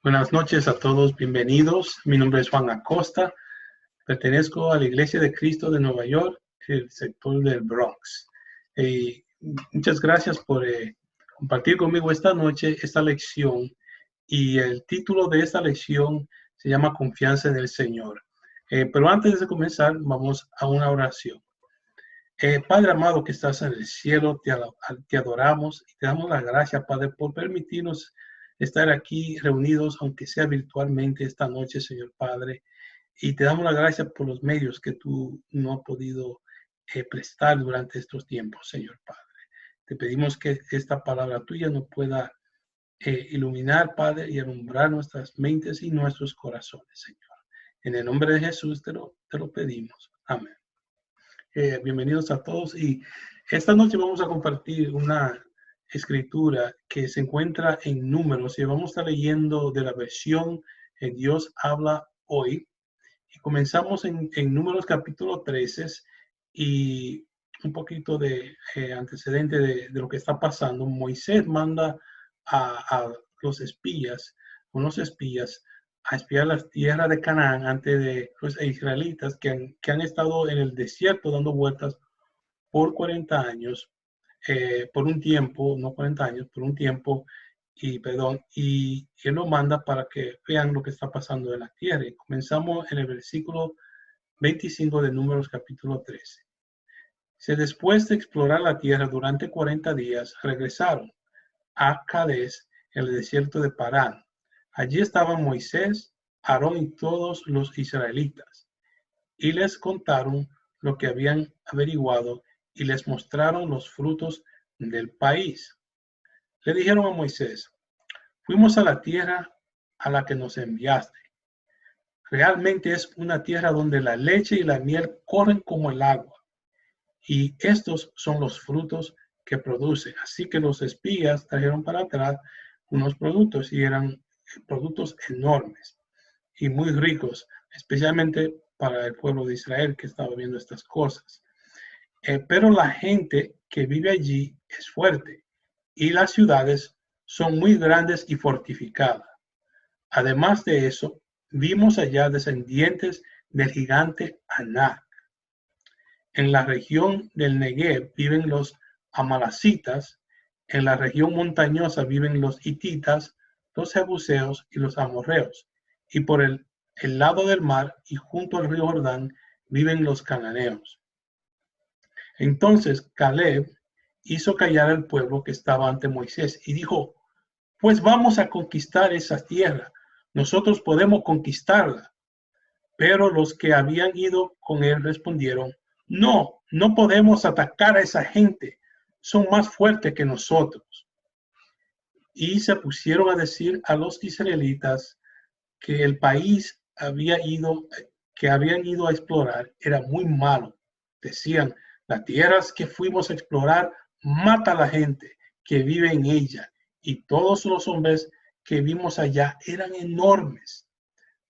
Buenas noches a todos, bienvenidos. Mi nombre es Juan Acosta, pertenezco a la Iglesia de Cristo de Nueva York, el sector del Bronx. Muchas gracias por compartir conmigo esta noche esta lección, y el título de esta lección se llama Confianza en el Señor. Pero antes de comenzar, vamos a una oración. Padre amado que estás en el cielo, te adoramos y te damos las gracias, Padre, por permitirnos estar aquí reunidos, aunque sea virtualmente esta noche, Señor Padre. Y te damos las gracias por los medios que tú no has podido prestar durante estos tiempos, Señor Padre. Te pedimos que esta palabra tuya nos pueda iluminar, Padre, y alumbrar nuestras mentes y nuestros corazones, Señor. En el nombre de Jesús te lo pedimos. Amén. Bienvenidos a todos, y esta noche vamos a compartir una escritura que se encuentra en Números, y vamos a estar leyendo de la versión Dios habla hoy, y comenzamos en Números capítulo 13 y un poquito de antecedente de lo que está pasando. Moisés manda a los espías, unos espías, a espiar las tierras de Canaán antes de los israelitas que han estado en el desierto dando vueltas por 40 años, por un tiempo, no 40 años, por un tiempo, y él lo manda para que vean lo que está pasando en la tierra. Y comenzamos en el versículo 25 de Números capítulo 13. Después de explorar la tierra durante 40 días, regresaron a Cades, en el desierto de Parán. Allí estaban Moisés, Aarón y todos los israelitas, y les contaron lo que habían averiguado y les mostraron los frutos del país. Le dijeron a Moisés: fuimos a la tierra a la que nos enviaste. Realmente es una tierra donde la leche y la miel corren como el agua, y estos son los frutos que produce. Así que los espías trajeron para atrás unos productos, y eran productos enormes y muy ricos, especialmente para el pueblo de Israel que estaba viendo estas cosas. Pero la gente que vive allí es fuerte, y las ciudades son muy grandes y fortificadas. Además de eso, vimos allá descendientes del gigante Anak. En la región del Negev viven los amalacitas, en la región montañosa viven los hititas, los jebuseos y los amorreos, y por el lado del mar y junto al río Jordán viven los cananeos. Entonces Caleb hizo callar al pueblo que estaba ante Moisés y dijo: pues vamos a conquistar esa tierra, nosotros podemos conquistarla. Pero los que habían ido con él respondieron: no, no podemos atacar a esa gente, son más fuertes que nosotros. Y se pusieron a decir a los israelitas que el país que habían ido a explorar era muy malo. Decían: las tierras que fuimos a explorar mata a la gente que vive en ella, y todos los hombres que vimos allá eran enormes.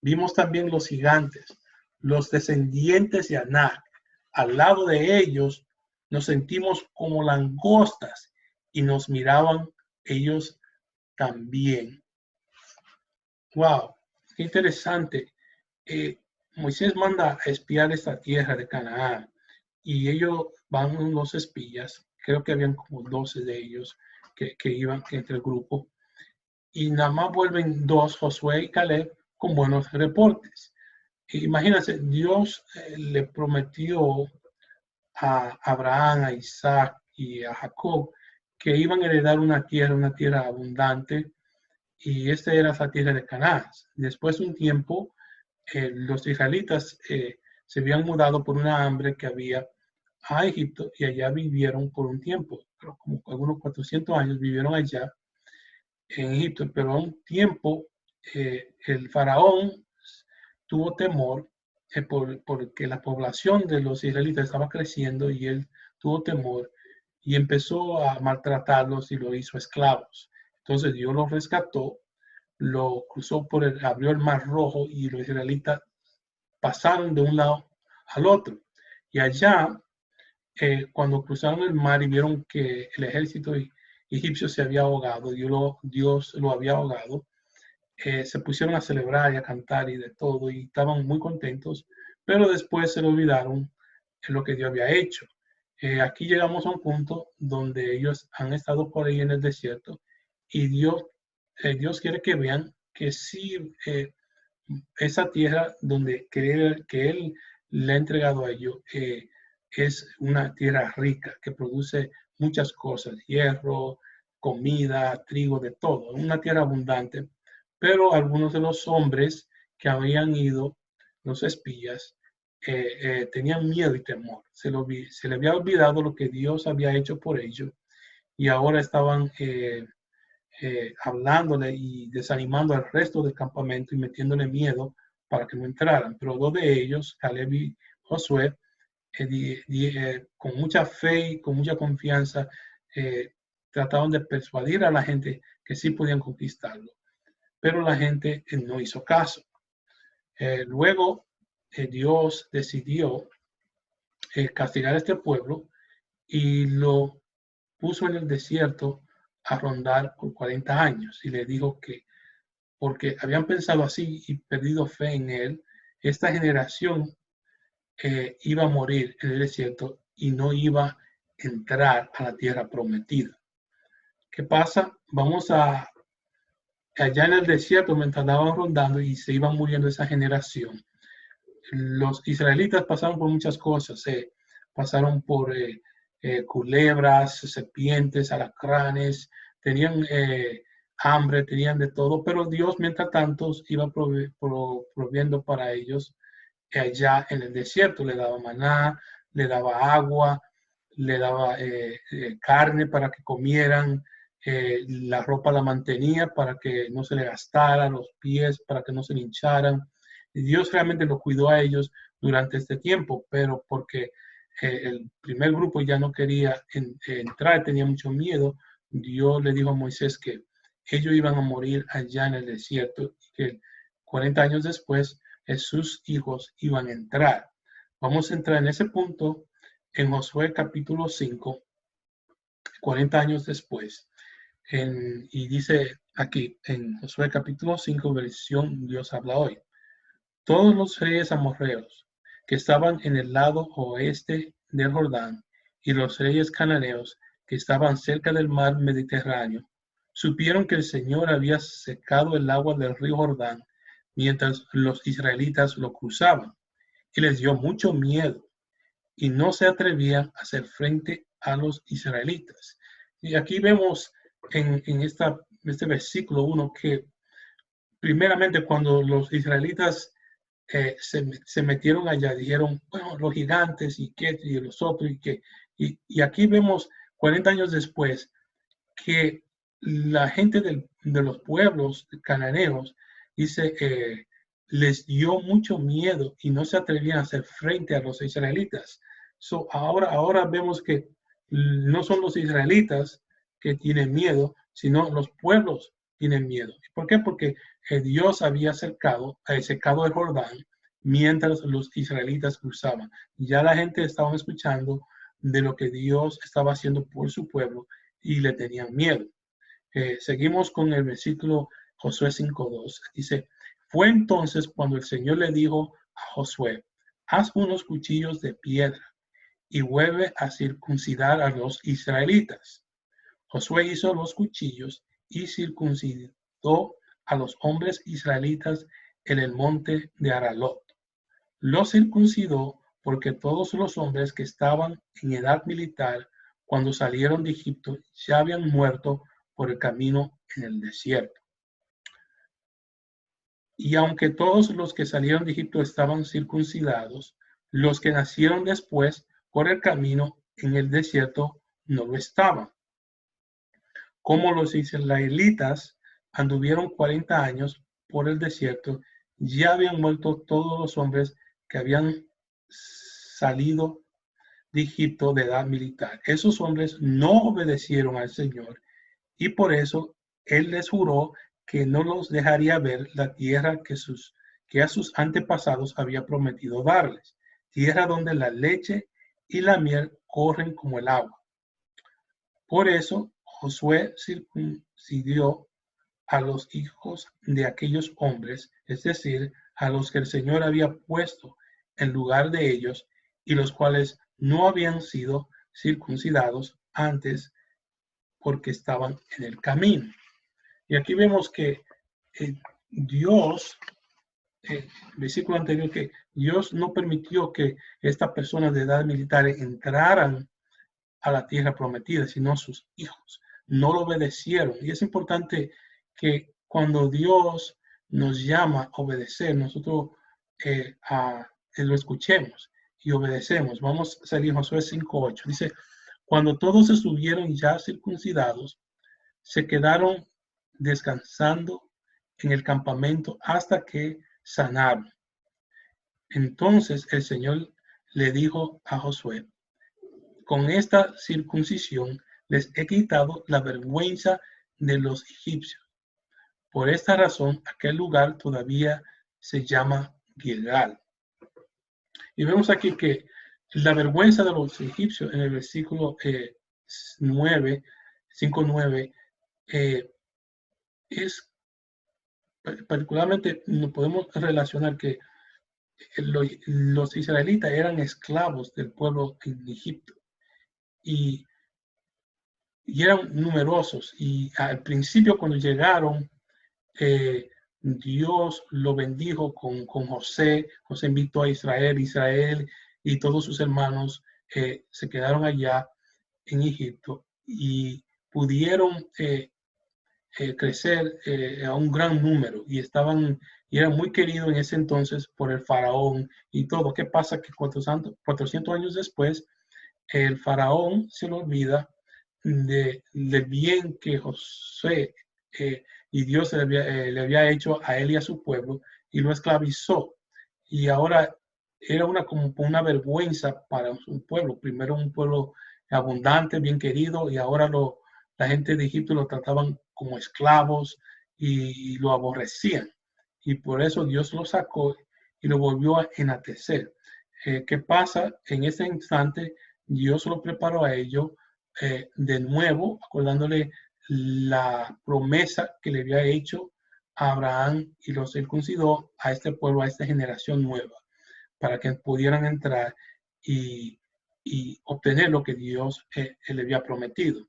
Vimos también los gigantes, los descendientes de Anak. Al lado de ellos nos sentimos como langostas, y nos miraban ellos también. Wow, qué interesante. Moisés manda a espiar esta tierra de Canaán, y ellos van los espías, creo que habían como 12 de ellos que iban entre el grupo, y nada más vuelven 2, Josué y Caleb, con buenos reportes. Imagínense, Dios le prometió a Abraham, a Isaac y a Jacob que iban a heredar una tierra abundante, y esta era la tierra de Canaán. Después de un tiempo, los israelitas se habían mudado por una hambre que había a Egipto, y allá vivieron por un tiempo, como algunos 400 años vivieron allá en Egipto, pero a un tiempo el faraón tuvo temor porque la población de los israelitas estaba creciendo, y él tuvo temor y empezó a maltratarlos y lo hizo esclavos. Entonces Dios los rescató, lo cruzó abrió el mar Rojo, y los israelitas pasaron de un lado al otro. Y allá, cuando cruzaron el mar y vieron que el ejército egipcio se había ahogado, Dios lo había ahogado, se pusieron a celebrar y a cantar y de todo, y estaban muy contentos, pero después se le olvidaron lo que Dios había hecho. Aquí llegamos a un punto donde ellos han estado por ahí en el desierto y Dios quiere que vean que sí, esa tierra donde que Él le ha entregado a ellos es una tierra rica que produce muchas cosas, hierro, comida, trigo, de todo, una tierra abundante. Pero algunos de los hombres que habían ido, los espías, tenían miedo y temor. Se le había olvidado lo que Dios había hecho por ellos y ahora estaban hablándole y desanimando al resto del campamento y metiéndole miedo para que no entraran. Pero dos de ellos, Caleb y Josué, con mucha fe y con mucha confianza, trataban de persuadir a la gente que sí podían conquistarlo. Pero la gente no hizo caso. Luego, Dios decidió castigar a este pueblo y lo puso en el desierto a rondar por 40 años y le dijo que porque habían pensado así y perdido fe en él, esta generación iba a morir en el desierto y no iba a entrar a la tierra prometida. ¿Qué pasa? Allá en el desierto, mientras andaban rondando y se iban muriendo esa generación, los israelitas pasaron por muchas cosas, pasaron por culebras, serpientes, alacranes, tenían hambre, tenían de todo, pero Dios mientras tanto iba proviendo para ellos allá en el desierto, le daba maná, le daba agua, le daba carne para que comieran, la ropa la mantenía para que no se le gastara, los pies para que no se hincharan. Y Dios realmente lo cuidó a ellos durante este tiempo, pero porque el primer grupo ya no quería entrar, tenía mucho miedo, Dios le dijo a Moisés que ellos iban a morir allá en el desierto y que 40 años después sus hijos iban a entrar. Vamos a entrar en ese punto en Josué capítulo 5, 40 años después. Y dice aquí en Josué capítulo 5, versión Dios habla hoy. Todos los reyes amorreos que estaban en el lado oeste del Jordán y los reyes cananeos que estaban cerca del mar Mediterráneo supieron que el Señor había secado el agua del río Jordán mientras los israelitas lo cruzaban, y les dio mucho miedo y no se atrevían a hacer frente a los israelitas. Y aquí vemos en este versículo 1 que primeramente cuando los israelitas se metieron allá, dijeron, bueno, los gigantes y qué, y los otros, y aquí vemos 40 años después que la gente de los pueblos cananeos, dice, les dio mucho miedo y no se atrevían a hacer frente a los israelitas. Ahora vemos que no son los israelitas que tienen miedo, sino los pueblos tienen miedo. ¿Por qué? Porque Dios había secado el Jordán mientras los israelitas cruzaban. Ya la gente estaba escuchando de lo que Dios estaba haciendo por su pueblo y le tenían miedo. Seguimos con el versículo Josué 5:2. Dice, fue entonces cuando el Señor le dijo a Josué, haz unos cuchillos de piedra y vuelve a circuncidar a los israelitas. Josué hizo los cuchillos y circuncidó a los hombres israelitas en el monte de Aralot. Los circuncidó porque todos los hombres que estaban en edad militar cuando salieron de Egipto ya habían muerto por el camino en el desierto. Y aunque todos los que salieron de Egipto estaban circuncidados, los que nacieron después por el camino en el desierto no lo estaban. Como los israelitas anduvieron 40 años por el desierto, ya habían muerto todos los hombres que habían salido de Egipto de edad militar. Esos hombres no obedecieron al Señor y por eso Él les juró que no los dejaría ver la tierra que a sus antepasados había prometido darles, tierra donde la leche y la miel corren como el agua. Por eso Josué circuncidió a los hijos de aquellos hombres, es decir, a los que el Señor había puesto en lugar de ellos, y los cuales no habían sido circuncidados antes porque estaban en el camino. Y aquí vemos que Dios, versículo anterior, que Dios no permitió que estas personas de edad militar entraran a la tierra prometida, sino sus hijos. No lo obedecieron. Y es importante que cuando Dios nos llama a obedecer, nosotros lo escuchemos y obedecemos. Vamos a salir Josué 5:8. Dice, cuando todos estuvieron ya circuncidados, se quedaron descansando en el campamento hasta que sanaron. Entonces el Señor le dijo a Josué, con esta circuncisión les he quitado la vergüenza de los egipcios. Por esta razón, aquel lugar todavía se llama Gilgal. Y vemos aquí que la vergüenza de los egipcios en el versículo 9, 5:9, es particularmente, no podemos relacionar que los israelitas eran esclavos del pueblo en Egipto y eran numerosos, y al principio cuando llegaron, Dios lo bendijo con José. José invitó a Israel y todos sus hermanos se quedaron allá en Egipto y pudieron crecer a un gran número, y eran muy queridos en ese entonces por el faraón y todo. ¿Qué pasa? Que 400 años después, el faraón se le olvida del bien que José y Dios le había hecho a él y a su pueblo, y lo esclavizó. Y ahora era como una vergüenza para su pueblo. Primero un pueblo abundante, bien querido, y ahora la gente de Egipto lo trataban como esclavos y lo aborrecían. Y por eso Dios lo sacó y lo volvió a enatecer. ¿Qué pasa? En ese instante Dios lo preparó a ello de nuevo, acordándole la promesa que le había hecho a Abraham, y lo circuncidó a este pueblo, a esta generación nueva, para que pudieran entrar y obtener lo que Dios le había prometido.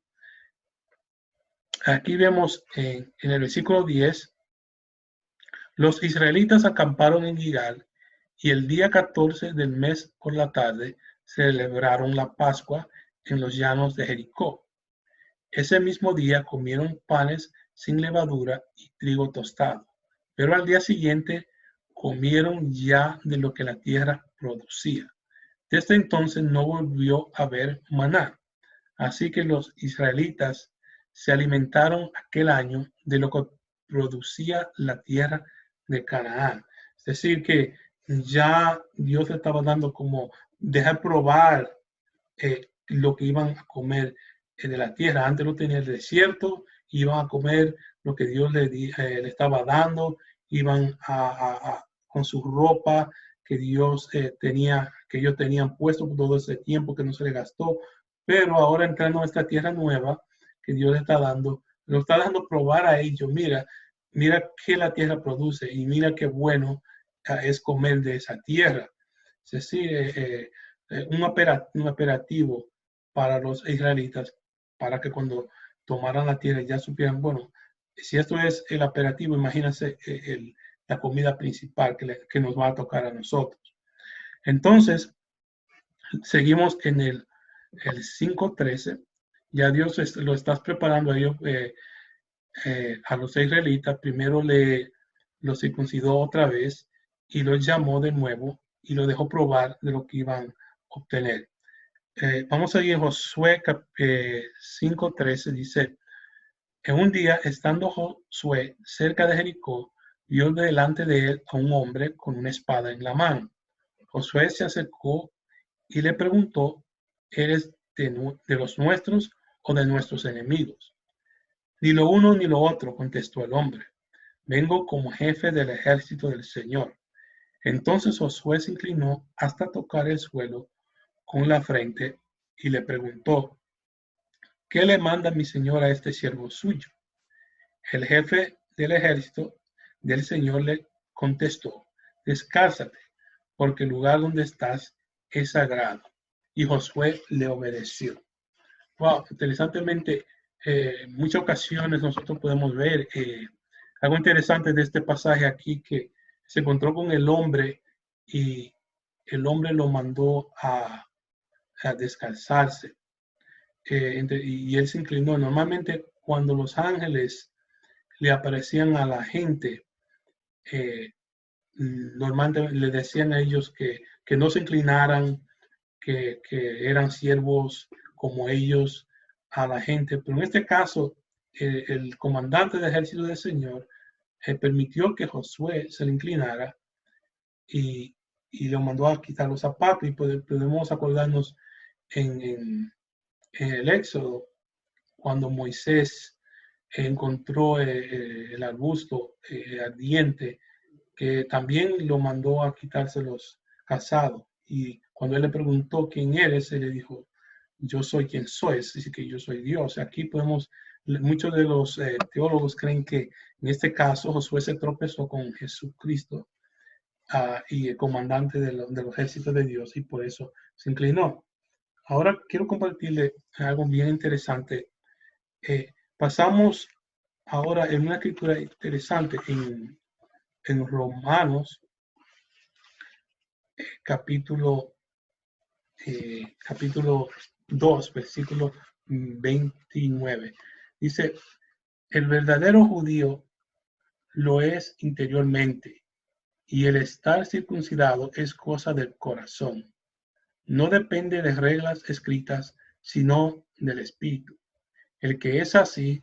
Aquí vemos en el versículo 10, los israelitas acamparon en Gilgal, y el día 14 del mes por la tarde celebraron la Pascua en los llanos de Jericó. Ese mismo día comieron panes sin levadura y trigo tostado, pero al día siguiente comieron ya de lo que la tierra producía. Desde entonces no volvió a haber maná, así que los israelitas se alimentaron aquel año de lo que producía la tierra de Canaán. Es decir, que ya Dios estaba dando como dejar probar lo que iban a comer de la tierra. Antes lo tenía el desierto, iban a comer lo que Dios le estaba dando, iban con su ropa que Dios que ellos tenían puesto por todo ese tiempo que no se les gastó. Pero ahora entrando a esta tierra nueva que Dios le está dando, lo está dando probar a ellos. Mira qué la tierra produce, y mira qué bueno es comer de esa tierra. Es decir, un operativo para los israelitas, para que cuando tomaran la tierra ya supieran, bueno, si esto es el operativo, imagínense la comida principal que nos va a tocar a nosotros. Entonces, seguimos en el 5:13. Ya Dios lo está preparando a ellos, a los israelitas. Primero los circuncidó otra vez y los llamó de nuevo y los dejó probar de lo que iban a obtener. Vamos a ir en Josué 5:13. Dice, en un día, estando Josué cerca de Jericó, vio delante de él a un hombre con una espada en la mano. Josué se acercó y le preguntó, ¿eres de los nuestros o de nuestros enemigos? Ni lo uno ni lo otro, contestó el hombre. Vengo como jefe del ejército del Señor. Entonces Josué se inclinó hasta tocar el suelo con la frente y le preguntó, ¿qué le manda mi señor a este siervo suyo? El jefe del ejército del Señor le contestó: descálzate, porque el lugar donde estás es sagrado. Y Josué le obedeció. Wow, interesantemente, en muchas ocasiones nosotros podemos ver algo interesante de este pasaje aquí, que se encontró con el hombre y el hombre lo mandó a descalzarse. Y él se inclinó. Normalmente cuando los ángeles le aparecían a la gente, normalmente le decían a ellos que no se inclinaran, que eran siervos como ellos a la gente. Pero en este caso, el comandante del ejército del Señor permitió que Josué se le inclinara y, y lo mandó a quitar los zapatos. Y podemos acordarnos en el Éxodo, cuando Moisés encontró el arbusto ardiente, que también lo mandó a quitarse los calzados. Y cuando él le preguntó quién eres, él le dijo: yo soy quien soy, es decir, que yo soy Dios. Aquí podemos, muchos de los teólogos creen que en este caso Josué se tropezó con Jesucristo y el comandante del ejército de Dios, y por eso se inclinó. Ahora quiero compartirle algo bien interesante. Pasamos ahora en una escritura interesante en Romanos, capítulo 2, versículo 29. Dice: el verdadero judío lo es interiormente, y el estar circuncidado es cosa del corazón. No depende de reglas escritas, sino del Espíritu. El que es así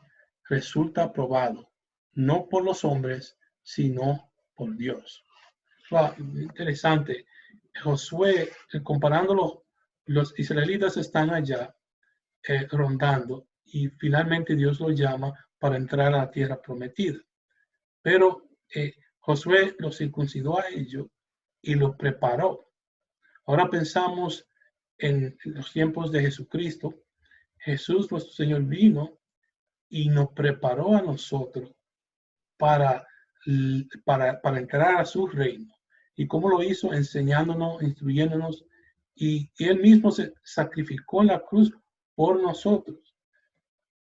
resulta aprobado, no por los hombres, sino por Dios. Wow, interesante. Josué, comparando los israelitas están allá rondando, y finalmente Dios los llama para entrar a la tierra prometida. Pero Josué los circuncidó a ellos y los preparó. Ahora pensamos en los tiempos de Jesucristo. Jesús, nuestro Señor, vino y nos preparó a nosotros para entrar a su reino. ¿Y cómo lo hizo? Enseñándonos, instruyéndonos, y él mismo se sacrificó en la cruz por nosotros.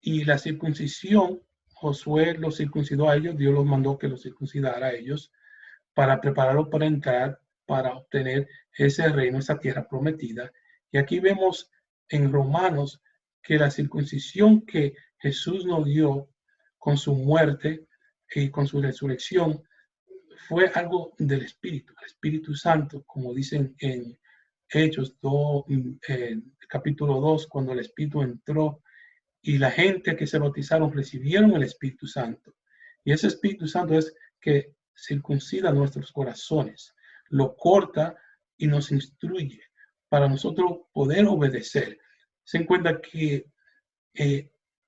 Y la circuncisión, Josué los circuncidó a ellos, Dios los mandó que los circuncidara a ellos para prepararlos para entrar, para obtener ese reino, esa tierra prometida. Y aquí vemos en Romanos que la circuncisión que Jesús nos dio con su muerte y con su resurrección fue algo del Espíritu, el Espíritu Santo, como dicen en Hechos 2, capítulo 2, cuando el Espíritu entró y la gente que se bautizaron recibieron el Espíritu Santo. Y ese Espíritu Santo es que circuncida nuestros corazones, lo corta y nos instruye para nosotros poder obedecer. Se encuentra que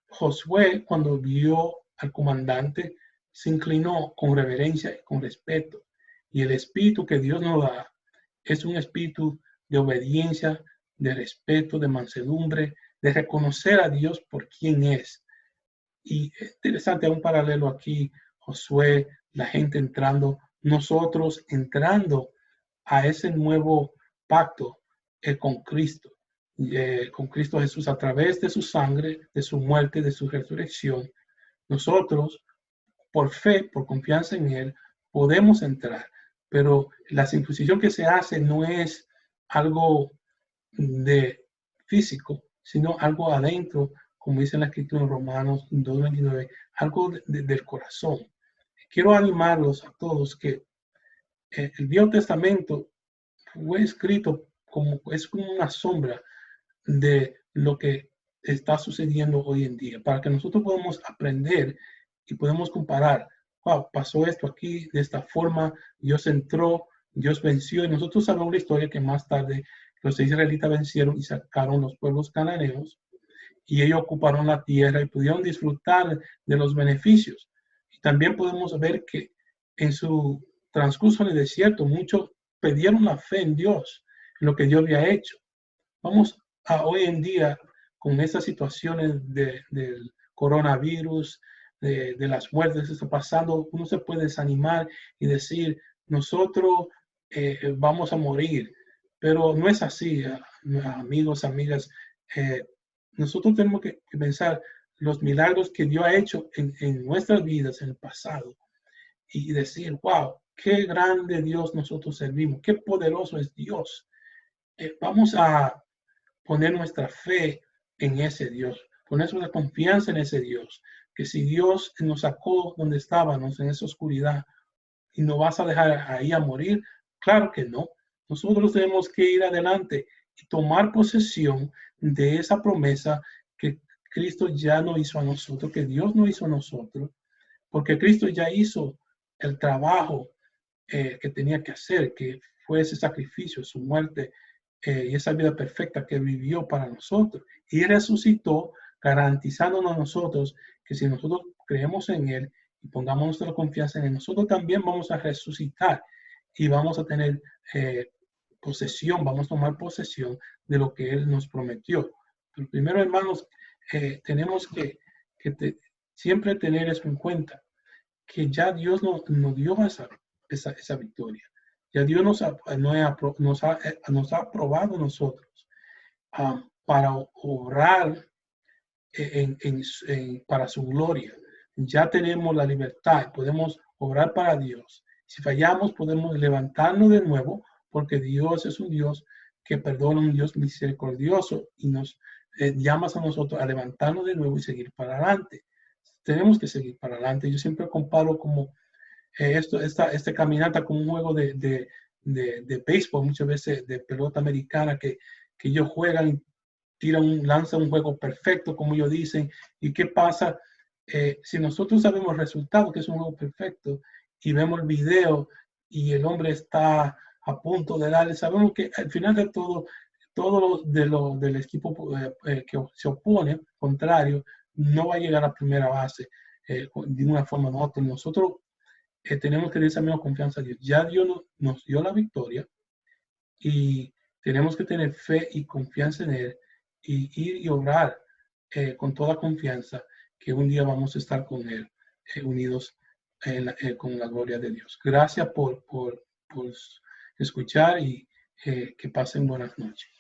Josué, cuando vio al comandante, se inclinó con reverencia y con respeto. Y el espíritu que Dios nos da es un espíritu de obediencia, de respeto, de mansedumbre, de reconocer a Dios por quien es. Y es interesante, un paralelo aquí: Josué, la gente entrando, nosotros entrando a ese nuevo pacto con Cristo. Con Cristo Jesús, a través de su sangre, de su muerte, de su resurrección, nosotros, por fe, por confianza en Él, podemos entrar. Pero la circuncisión que se hace no es algo de físico, sino algo adentro, como dice la escritura en Romanos 2:29, algo del corazón. Quiero animarlos a todos que el Viejo Testamento fue escrito es como una sombra de lo que está sucediendo hoy en día, para que nosotros podamos aprender y podamos comparar. Wow, pasó esto aquí de esta forma, Dios entró, Dios venció, y nosotros sabemos la historia que más tarde los israelitas vencieron y sacaron los pueblos cananeos, y ellos ocuparon la tierra y pudieron disfrutar de los beneficios. Y también podemos ver que en su transcurso en el desierto, muchos perdieron la fe en Dios, en lo que Dios había hecho. Vamos a hoy en día con estas situaciones del coronavirus, de las muertes que está pasando, uno se puede desanimar y decir, nosotros vamos a morir. Pero no es así, amigos, amigas. Nosotros tenemos que pensar los milagros que Dios ha hecho en nuestras vidas en el pasado y decir, wow, qué grande Dios nosotros servimos, qué poderoso es Dios. Vamos a poner nuestra fe en ese Dios, poner nuestra confianza en ese Dios, que si Dios nos sacó donde estábamos, en esa oscuridad, y nos vas a dejar ahí a morir, claro que no. Nosotros tenemos que ir adelante y tomar posesión de esa promesa que Cristo ya no hizo a nosotros, que Dios no hizo a nosotros, porque Cristo ya hizo el trabajo que tenía que hacer, que fue ese sacrificio, su muerte y esa vida perfecta que vivió para nosotros. Y resucitó, garantizándonos a nosotros que si nosotros creemos en Él y pongamos nuestra confianza en Él, nosotros también vamos a resucitar y vamos a tener posesión, vamos a tomar posesión de lo que Él nos prometió. Pero primero, hermanos, tenemos que siempre tener eso en cuenta, que ya Dios nos dio esa victoria. Ya Dios nos ha aprobado nosotros para obrar para su gloria. Ya tenemos la libertad, podemos obrar para Dios. Si fallamos, podemos levantarnos de nuevo, porque Dios es un Dios que perdona, un Dios misericordioso, y nos llama a nosotros a levantarnos de nuevo y seguir para adelante. Tenemos que seguir para adelante. Yo siempre comparo como esta caminata con un juego de béisbol, muchas veces de pelota americana, que ellos juegan y lanzan un juego perfecto, como ellos dicen. ¿Y qué pasa? Si nosotros sabemos el resultado, que es un juego perfecto, y vemos el video y el hombre está a punto de darle, sabemos que al final de todo del equipo que se opone, contrario, no va a llegar a primera base de una forma u otra. Nosotros tenemos que tener esa misma confianza en Dios. Ya Dios nos dio la victoria y tenemos que tener fe y confianza en Él y ir y orar con toda confianza que un día vamos a estar con Él, unidos con la gloria de Dios. Gracias por escuchar y que pasen buenas noches.